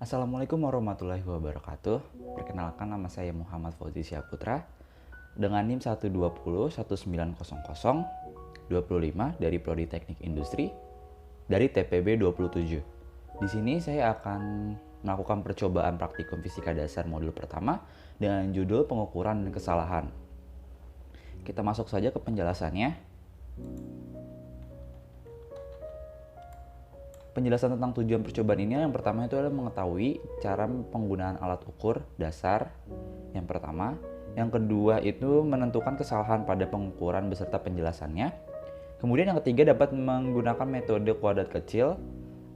Assalamualaikum warahmatullahi wabarakatuh. Perkenalkan, nama saya Muhammad Fauzi Syahputra dengan NIM 120 19100 25 dari Prodi Teknik Industri dari TPB 27. Di sini saya akan melakukan percobaan praktikum fisika dasar modul pertama dengan judul pengukuran dan kesalahan. Kita masuk saja ke penjelasannya. Penjelasan tentang tujuan percobaan ini yang pertama itu adalah mengetahui cara penggunaan alat ukur dasar yang pertama. Yang kedua itu menentukan kesalahan pada pengukuran beserta penjelasannya. Kemudian yang ketiga dapat menggunakan metode kuadrat kecil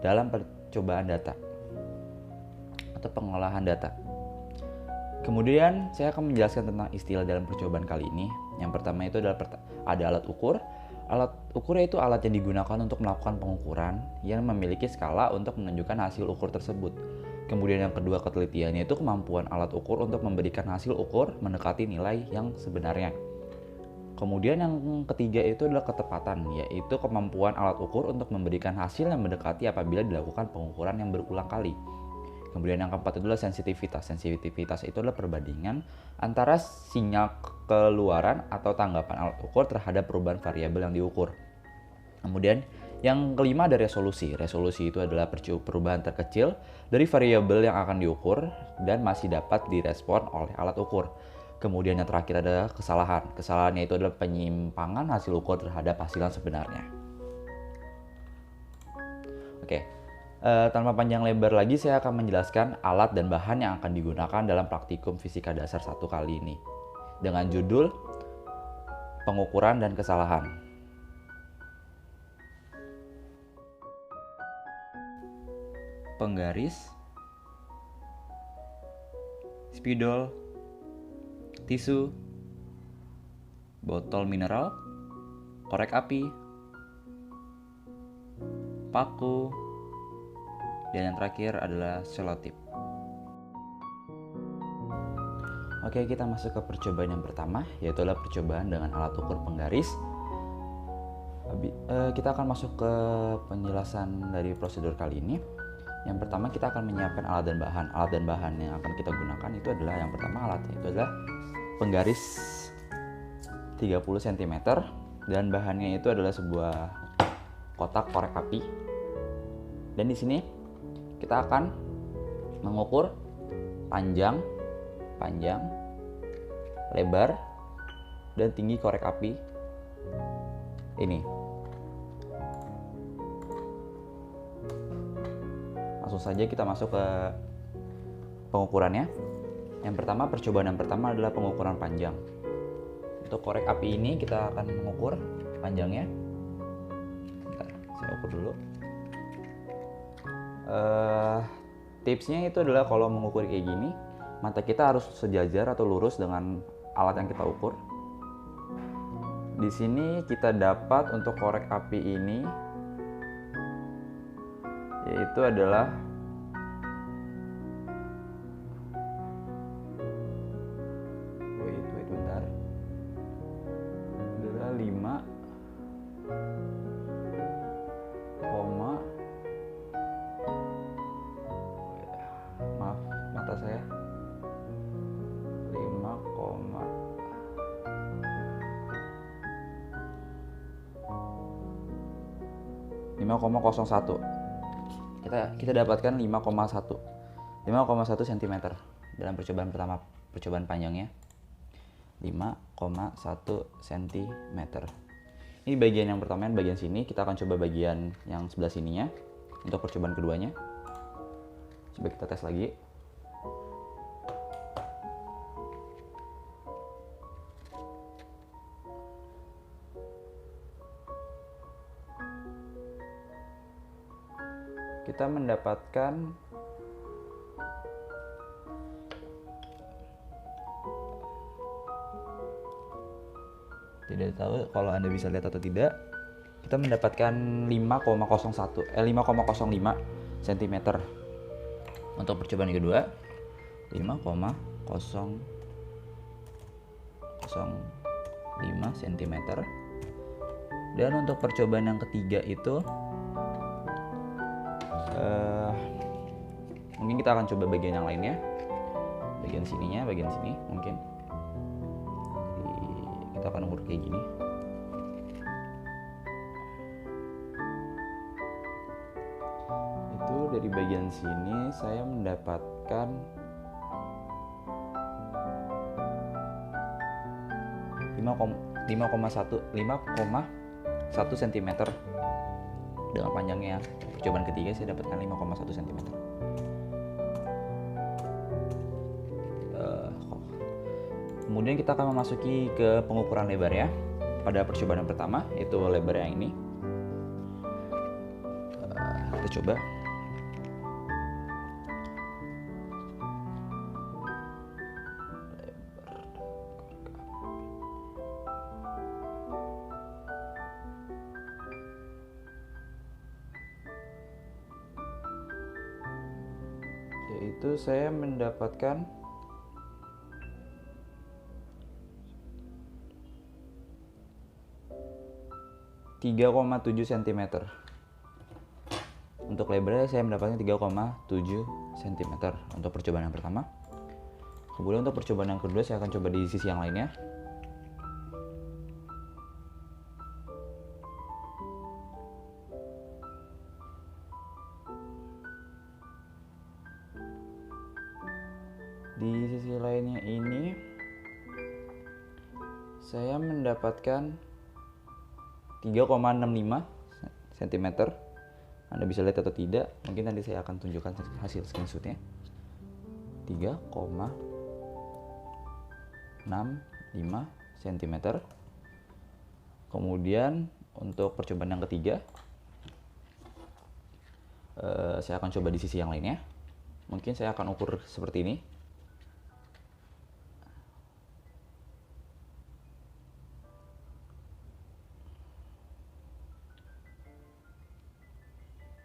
dalam percobaan data atau pengolahan data. Kemudian saya akan menjelaskan tentang istilah dalam percobaan kali ini. Yang pertama itu adalah ada alat ukur. Alat ukur itu alat yang digunakan untuk melakukan pengukuran yang memiliki skala untuk menunjukkan hasil ukur tersebut. Kemudian yang kedua, ketelitiannya itu kemampuan alat ukur untuk memberikan hasil ukur mendekati nilai yang sebenarnya. Kemudian yang ketiga itu adalah ketepatan, yaitu kemampuan alat ukur untuk memberikan hasil yang mendekati apabila dilakukan pengukuran yang berulang kali. Kemudian yang keempat itu adalah sensitivitas. Sensitivitas itu adalah perbandingan antara sinyal keluaran atau tanggapan alat ukur terhadap perubahan variabel yang diukur. Kemudian yang kelima ada resolusi. Resolusi itu adalah perubahan terkecil dari variabel yang akan diukur dan masih dapat direspon oleh alat ukur. Kemudian yang terakhir adalah kesalahan. Kesalahannya itu adalah penyimpangan hasil ukur terhadap hasil yang sebenarnya. Tanpa panjang lebar lagi, saya akan menjelaskan alat dan bahan yang akan digunakan dalam praktikum fisika dasar 1 kali ini dengan judul pengukuran dan kesalahan. Penggaris, spidol, tisu, botol mineral, korek api, paku, dan yang terakhir adalah selotip. Oke, kita masuk ke percobaan yang pertama, yaitu adalah percobaan dengan alat ukur penggaris. Kita akan masuk ke penjelasan dari prosedur kali ini. Yang pertama, kita akan menyiapkan alat dan bahan. Alat dan bahan yang akan kita gunakan itu adalah yang pertama alatnya itu adalah penggaris 30 cm dan bahannya itu adalah sebuah kotak korek api. Dan di sini kita akan mengukur panjang, lebar, dan tinggi korek api ini. Langsung saja kita masuk ke pengukurannya. Yang pertama, percobaan yang pertama adalah pengukuran panjang. Untuk korek api ini kita akan mengukur panjangnya. Bentar, saya ukur dulu. Tipsnya itu adalah kalau mengukur kayak gini, mata kita harus sejajar atau lurus dengan alat yang kita ukur. Di sini kita dapat untuk korek api ini yaitu adalah bentar. Adalah 5, maaf mata saya, 5,01. Kita dapatkan 5,1 cm dalam percobaan pertama, percobaan panjangnya 5,1 cm. Ini bagian yang pertama, bagian sini. Kita akan coba bagian yang sebelah sininya untuk percobaan keduanya. Coba kita tes lagi. Kita mendapatkan tidak tahu kalau Anda bisa lihat atau tidak. Kita mendapatkan 5,05 cm. Untuk percobaan yang kedua 5,005 cm. Dan untuk percobaan yang ketiga itu mungkin kita akan coba bagian yang lainnya, bagian sininya, bagian sini mungkin. Jadi, kita akan ukur kayak gini. Itu dari bagian sini saya mendapatkan 5,1 cm dengan panjangnya. Percobaan ketiga saya dapatkan 5,1 cm. Kemudian kita akan memasuki ke pengukuran lebarnya. Pada percobaan yang pertama, yaitu lebar yang ini. Kita coba. Yaitu saya mendapatkan 3,7 cm. Untuk lebarnya saya mendapatkan 3,7 cm untuk percobaan yang pertama. Kemudian untuk percobaan yang kedua saya akan coba di sisi yang lainnya. Di sisi lainnya ini saya mendapatkan 3,65 cm. Anda bisa lihat atau tidak, mungkin nanti saya akan tunjukkan hasil screenshotnya. 3,65 cm. Kemudian untuk percobaan yang ketiga, saya akan coba di sisi yang lainnya. Mungkin saya akan ukur seperti ini.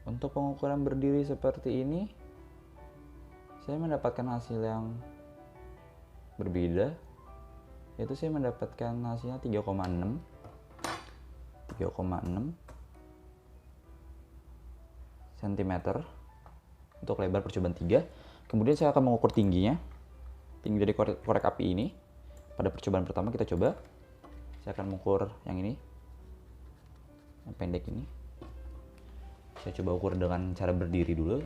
Untuk pengukuran berdiri seperti ini, saya mendapatkan hasil yang berbeda, yaitu saya mendapatkan hasilnya 3,6 cm untuk lebar percobaan 3. Kemudian saya akan mengukur tingginya, tinggi dari korek api ini. Pada percobaan pertama kita coba, saya akan mengukur yang ini, yang pendek ini. Saya coba ukur dengan cara berdiri dulu.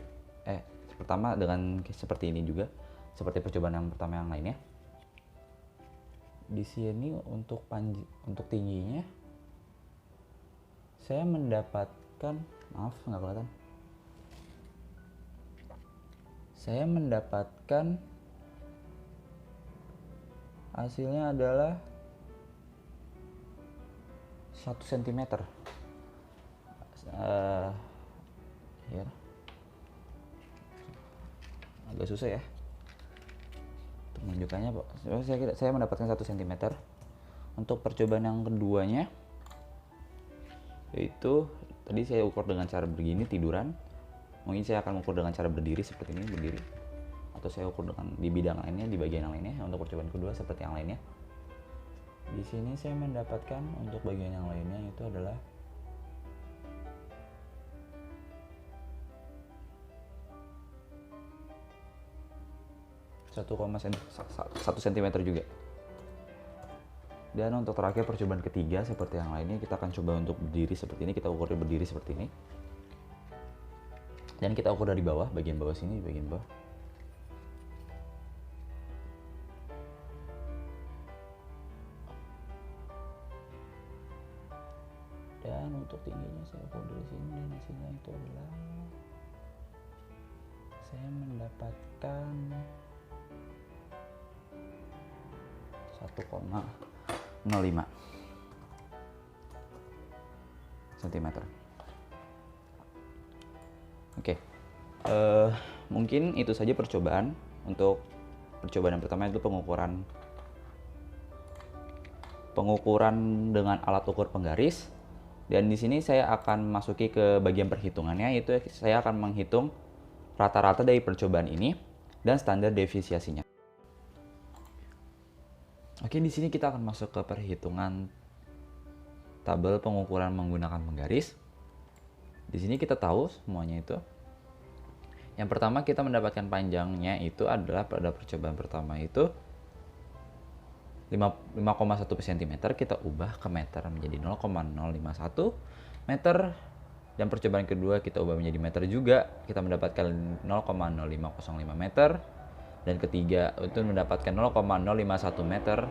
Pertama dengan seperti ini juga, seperti percobaan yang pertama yang lainnya. Di sini untuk tingginya, saya mendapatkan, maaf nggak kelihatan. Saya mendapatkan hasilnya adalah 1 cm. Ya, agak susah ya untuk menunjukkannya, Pak. Saya mendapatkan 1 cm. Untuk percobaan yang keduanya, yaitu tadi saya ukur dengan cara begini, tiduran. Mungkin saya akan ukur dengan cara berdiri seperti ini, berdiri. Atau saya ukur dengan di bidang lainnya, di bagian yang lainnya. Untuk percobaan kedua seperti yang lainnya. Di sini saya mendapatkan untuk bagian yang lainnya itu adalah 1 cm juga. Dan untuk terakhir percobaan ketiga seperti yang lainnya, kita akan coba untuk berdiri seperti ini. Kita ukur berdiri seperti ini. Dan kita ukur dari bawah, bagian bawah sini, bagian bawah. Dan untuk tingginya saya ukur dari sini, dan hasilnya itu adalah saya mendapatkan 1,05 cm. Oke, mungkin itu saja percobaan. Untuk percobaan yang pertama itu pengukuran dengan alat ukur penggaris. Dan di sini saya akan masuki ke bagian perhitungannya, yaitu saya akan menghitung rata-rata dari percobaan ini dan standar deviasinya. Oke, di sini kita akan masuk ke perhitungan tabel pengukuran menggunakan penggaris. Di sini kita tahu semuanya itu. Yang pertama kita mendapatkan panjangnya itu adalah pada percobaan pertama itu 5,1 cm, kita ubah ke meter menjadi 0,051 meter. Dan percobaan kedua kita ubah menjadi meter juga, kita mendapatkan 0,0505 meter. Dan ketiga itu mendapatkan 0,051 meter.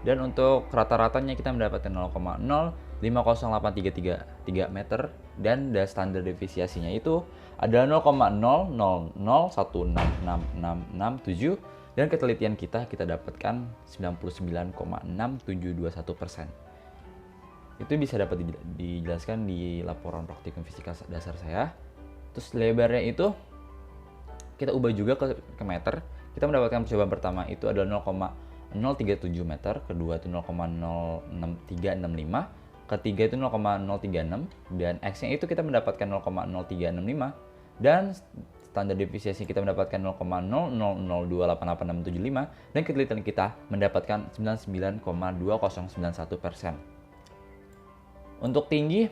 Dan untuk rata-ratanya kita mendapatkan 0,050833 meter. Dan standar deviasinya itu adalah 0,00016667. Dan ketelitian kita dapatkan 99,6721%. Itu bisa dapat dijelaskan di laporan praktikum fisika dasar saya. Terus lebarnya itu kita ubah juga ke meter. Kita mendapatkan percobaan pertama itu adalah 0,037 meter, kedua itu 0,06365, ketiga itu 0,036, dan X-nya itu kita mendapatkan 0,0365, dan standar deviasi kita mendapatkan 0,00028875, dan ketelitian kita mendapatkan 99,2091%. Untuk tinggi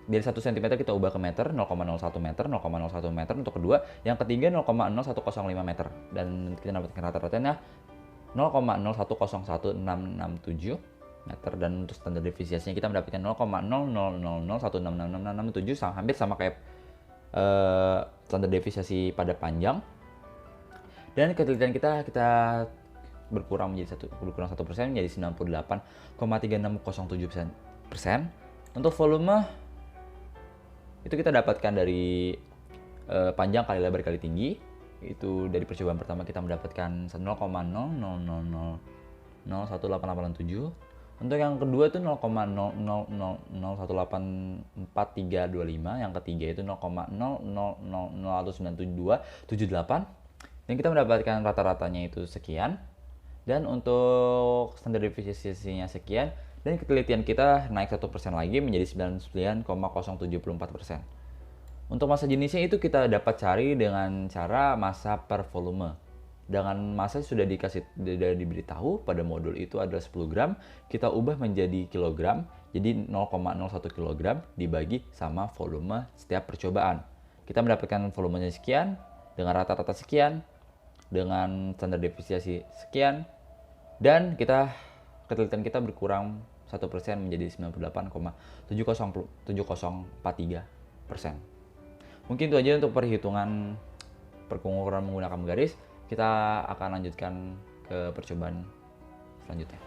dari 1 cm kita ubah ke meter, 0,01 meter, 0,01 meter untuk kedua, yang ketiga 0,0105 meter, dan kita mendapatkan rata-ratanya 0,0101667 meter. Dan untuk standar deviasinya kita mendapatkan 0,00016667, hampir sama kayak standar deviasi pada panjang. Dan ketelitian kita berkurang 1% menjadi 98,3607%. Untuk volume itu kita dapatkan dari panjang kali lebar kali tinggi. Itu dari percobaan pertama kita mendapatkan 0,00001887. Untuk yang kedua itu 0,0001843325, yang ketiga itu 0,00019278, dan kita mendapatkan rata-ratanya itu sekian. Dan untuk standar deviasinya sekian, dan ketelitian kita naik 1% lagi menjadi 99,074%. Untuk massa jenisnya itu kita dapat cari dengan cara massa per volume. Dengan massa sudah diberitahu pada modul itu adalah 10 gram, kita ubah menjadi kilogram, jadi 0,01 kg dibagi sama volume setiap percobaan. Kita mendapatkan volumenya sekian, dengan rata-rata sekian, dengan standar deviasi sekian, dan ketelitian kita berkurang 1% menjadi 98,7043%. Mungkin itu aja untuk perhitungan pengukuran menggunakan garis. Kita akan lanjutkan ke percobaan selanjutnya.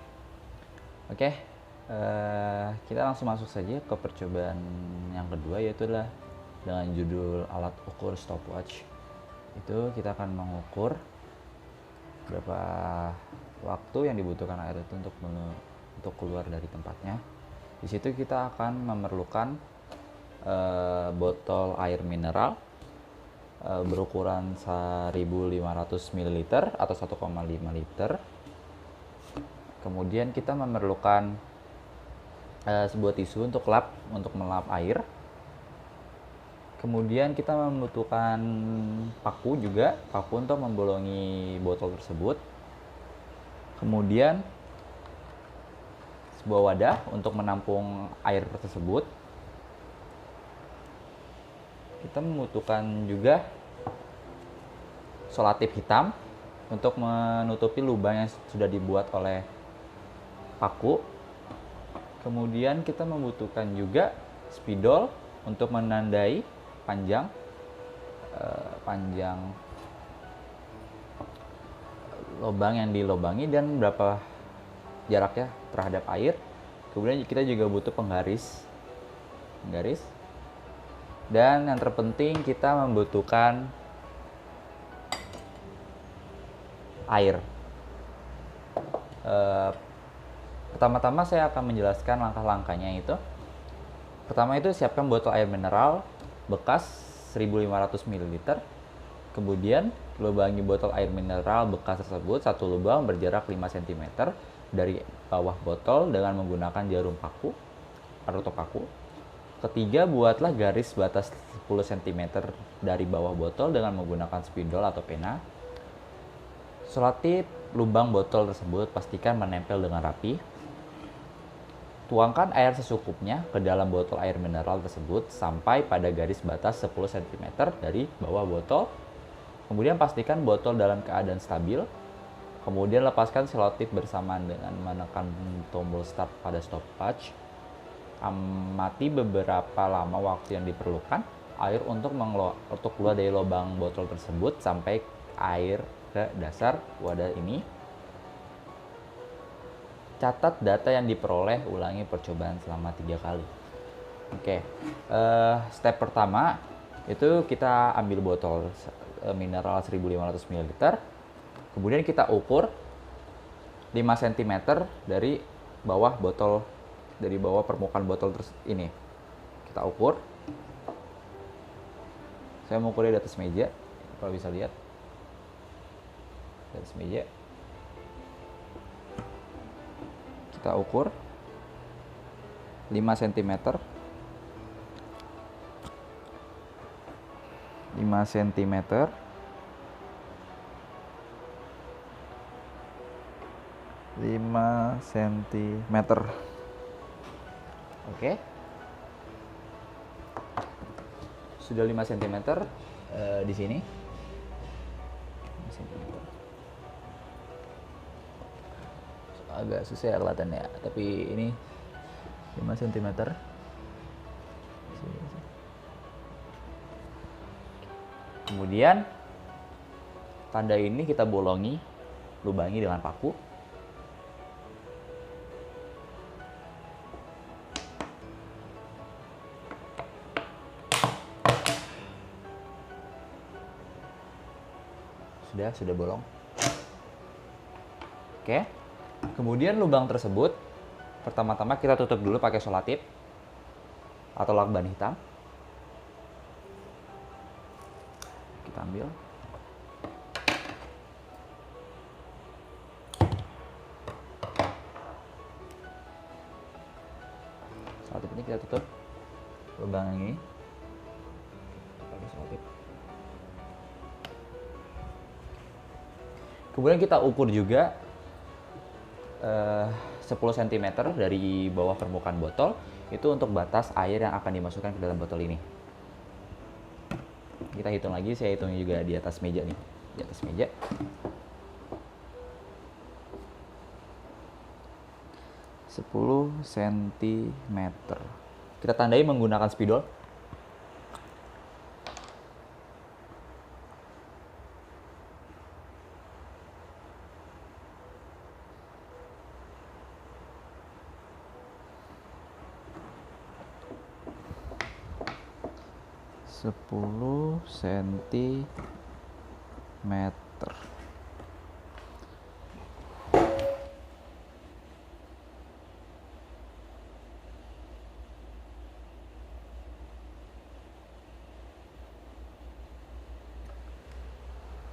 Oke, kita langsung masuk saja ke percobaan yang kedua, yaitu adalah dengan judul alat ukur stopwatch. Itu kita akan mengukur berapa waktu yang dibutuhkan air itu untuk keluar dari tempatnya. Di situ kita akan memerlukan botol air mineral berukuran 1500 ml atau 1,5 liter. Kemudian kita memerlukan sebuah tisu untuk melap air. Kemudian kita membutuhkan paku untuk membolongi botol tersebut. Kemudian sebuah wadah untuk menampung air tersebut. Kita membutuhkan juga solatif hitam untuk menutupi lubang yang sudah dibuat oleh paku. Kemudian kita membutuhkan juga spidol untuk menandai panjang lubang yang dilubangi dan berapa jaraknya terhadap air. Kemudian kita juga butuh penggaris. Dan yang terpenting kita membutuhkan air. Pertama-tama saya akan menjelaskan langkah-langkahnya itu. Pertama itu siapkan botol air mineral bekas 1500 ml. Kemudian lubangi botol air mineral bekas tersebut satu lubang berjarak 5 cm dari bawah botol dengan menggunakan jarum paku atau paku. Ketiga, buatlah garis batas 10 cm dari bawah botol dengan menggunakan spidol atau pena. Selotip lubang botol tersebut pastikan menempel dengan rapi. Tuangkan air secukupnya ke dalam botol air mineral tersebut sampai pada garis batas 10 cm dari bawah botol. Kemudian pastikan botol dalam keadaan stabil. Kemudian lepaskan selotip bersamaan dengan menekan tombol start pada stopwatch. Amati beberapa lama waktu yang diperlukan air untuk keluar dari lubang botol tersebut sampai air ke dasar wadah ini. Catat data yang diperoleh, ulangi percobaan selama 3 kali. Oke, step pertama itu kita ambil botol mineral 1500 ml. Kemudian kita ukur 5 cm dari bawah botol, dari bawah permukaan botol ini. Kita ukur. Saya mengukurnya di atas meja, kalau bisa lihat. Di atas meja. Kita ukur 5 cm 5 cm 5 cm. Oke. Sudah 5 cm di sini. 5 cm. Agak susah ya kelihatannya, tapi ini 5 cm. Kemudian tanda ini kita bolongi, lubangi dengan paku. Sudah bolong. Oke. Kemudian lubang tersebut pertama-tama kita tutup dulu pakai selotip atau lakban hitam. Kita ambil. Selotip ini kita tutup lubang ini pakai selotip. Kemudian kita ukur juga 10 cm dari bawah permukaan botol, itu untuk batas air yang akan dimasukkan ke dalam botol ini. Kita hitung lagi, saya hitungnya juga di atas meja nih, di atas meja. Sepuluh cm. Kita tandai menggunakan spidol. Sepuluh cm.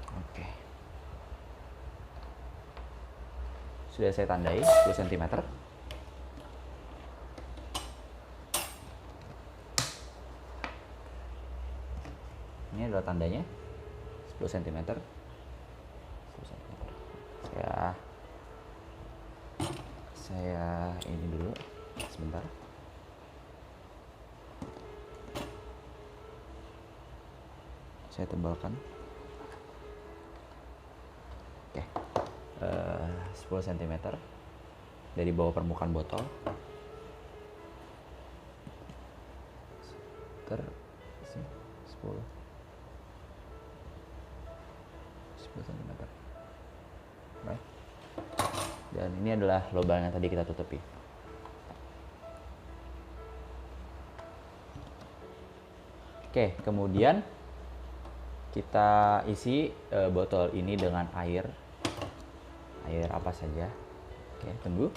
Oke. Sudah saya tandai 10 cm. Ini adalah tandanya 10 cm. 10 cm. Saya ini dulu sebentar. Saya tebalkan. Oke. 10 cm dari bawah permukaan botol. Sini 10 cm. Baik. Dan ini adalah lubang yang tadi kita tutupi. Oke, kemudian kita isi botol ini dengan air apa saja. Oke, tunggu.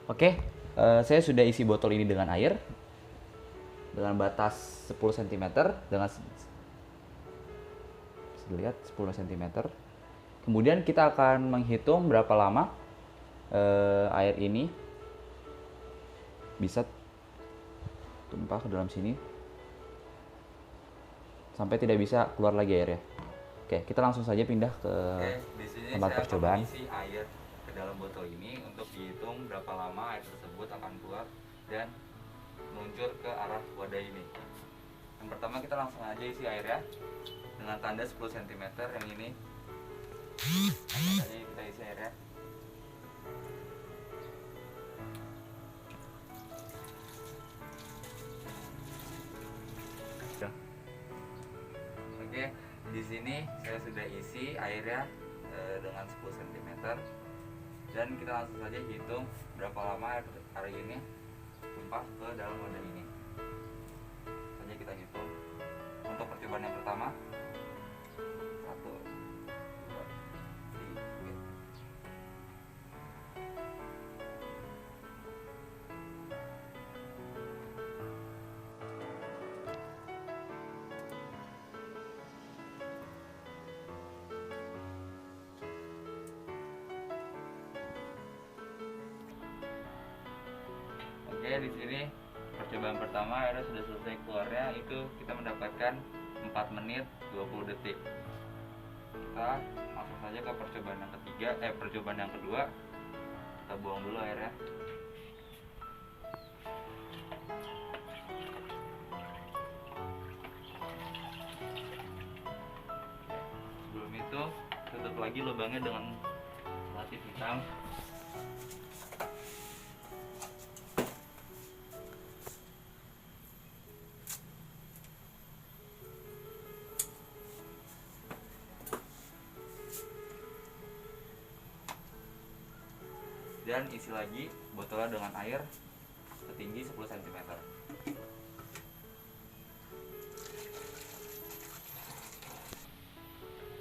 Oke, saya sudah isi botol ini dengan air dengan batas 10 cm dengan lihat 10 cm. Kemudian kita akan menghitung berapa lama air ini bisa tumpah ke dalam sini sampai tidak bisa keluar lagi airnya. Oke, kita langsung saja pindah ke Di sini tempat saya percobaan. akan mengisi air ke dalam botol ini untuk dihitung berapa lama air tersebut akan keluar dan meluncur ke arah wadah ini. Yang pertama kita langsung aja isi air ya, dengan tanda 10 cm yang ini. Langsung aja kita isi air ya. Oke, di sini saya sudah isi airnya dengan 10 cm dan kita langsung saja hitung berapa lama air ini tumpah ke dalam wadah ini. Saja kita hitung. Untuk percobaan yang pertama, 1, 2, 3. Oke, di sini percobaan pertama airnya sudah selesai keluarnya, itu kita mendapatkan 4 menit 20 detik. Kita langsung saja ke percobaan yang ketiga, percobaan yang kedua. Kita buang dulu airnya. Sebelum itu tutup lagi lubangnya dengan selotip hitam. Dan isi lagi botolnya dengan air setinggi 10 cm.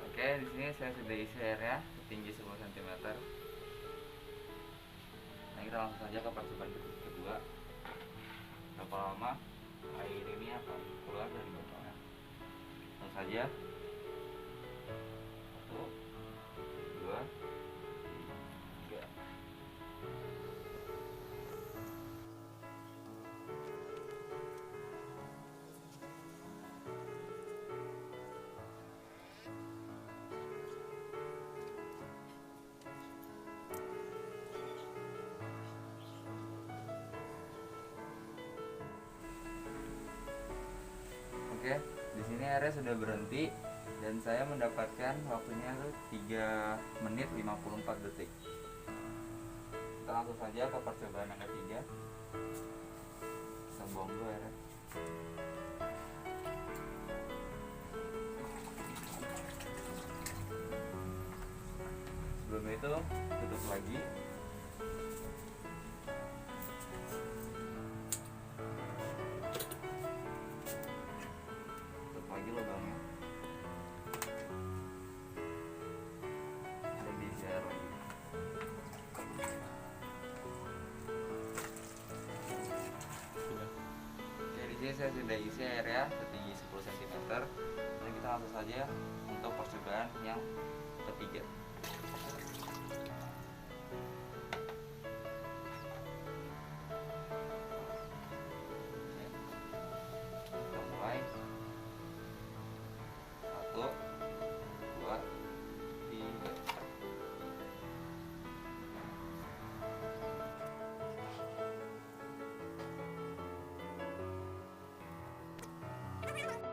Oke, di sini saya sudah isi airnya setinggi 10 cm. Nah, kita langsung saja ke percobaan kedua. Berapa lama air ini akan keluar dari botolnya? Langsung saja. 1, 2, 3. Oke, di sini airnya sudah berhenti dan saya mendapatkan waktunya itu 3 menit 54 detik. Kita langsung saja ke percobaan yang ketiga. Kita buang dulu airnya. Sebelum itu tutup lagi. Lagi lubangnya dan diisi air lagi. Oke, di sini saya sudah isi airnya setinggi 10 cm dan kita langsung saja untuk percobaan yang ketiga. Kita mulai. 1, 2, 3.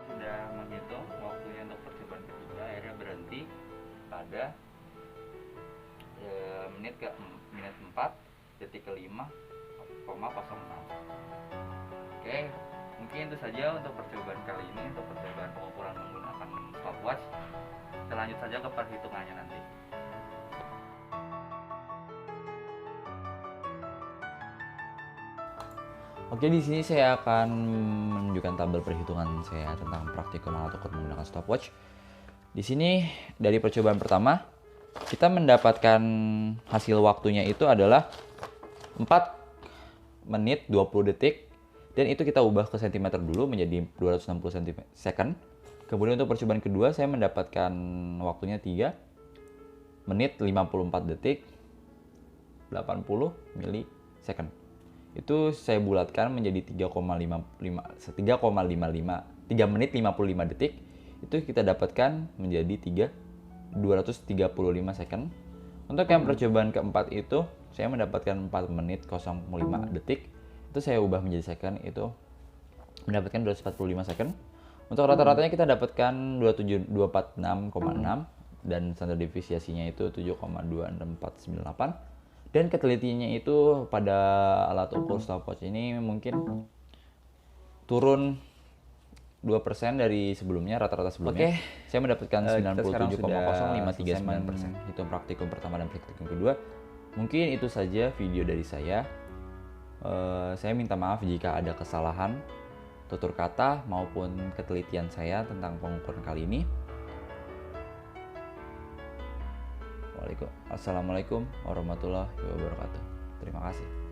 Sudah menghitung waktunya untuk percobaan ketiga, akhirnya berhenti pada menit 4 detik ke 5,06. Oke, mungkin itu saja untuk percobaan kali ini, untuk percobaan pengukuran menggunakan stopwatch. Kita lanjut saja ke perhitungannya nanti. Oke, di sini saya akan menunjukkan tabel perhitungan saya tentang praktikum alat ukur menggunakan stopwatch. Di sini dari percobaan pertama kita mendapatkan hasil waktunya itu adalah 4 menit 20 detik dan itu kita ubah ke cm dulu menjadi 260 second. Kemudian untuk percobaan kedua saya mendapatkan waktunya 3 menit 54 detik 80 milisecond. Itu saya bulatkan menjadi 3,55 3 menit 55 detik. itu kita dapatkan menjadi 235 second. Untuk yang percobaan keempat itu saya mendapatkan 4 menit 05 detik. Itu saya ubah menjadi second, itu mendapatkan 245 second. Untuk rata-ratanya kita dapatkan 246,6 dan standar deviasinya itu 7,26498. Dan ketelitiannya itu pada alat ukur stopwatch ini mungkin turun 2% dari sebelumnya, rata-rata sebelumnya. Saya mendapatkan 97,0539%. Itu praktikum pertama dan praktikum kedua. Mungkin itu saja video dari saya. Saya minta maaf jika ada kesalahan tutur kata maupun ketelitian saya tentang pengukuran kali ini. Assalamualaikum warahmatullahi wabarakatuh. Terima kasih.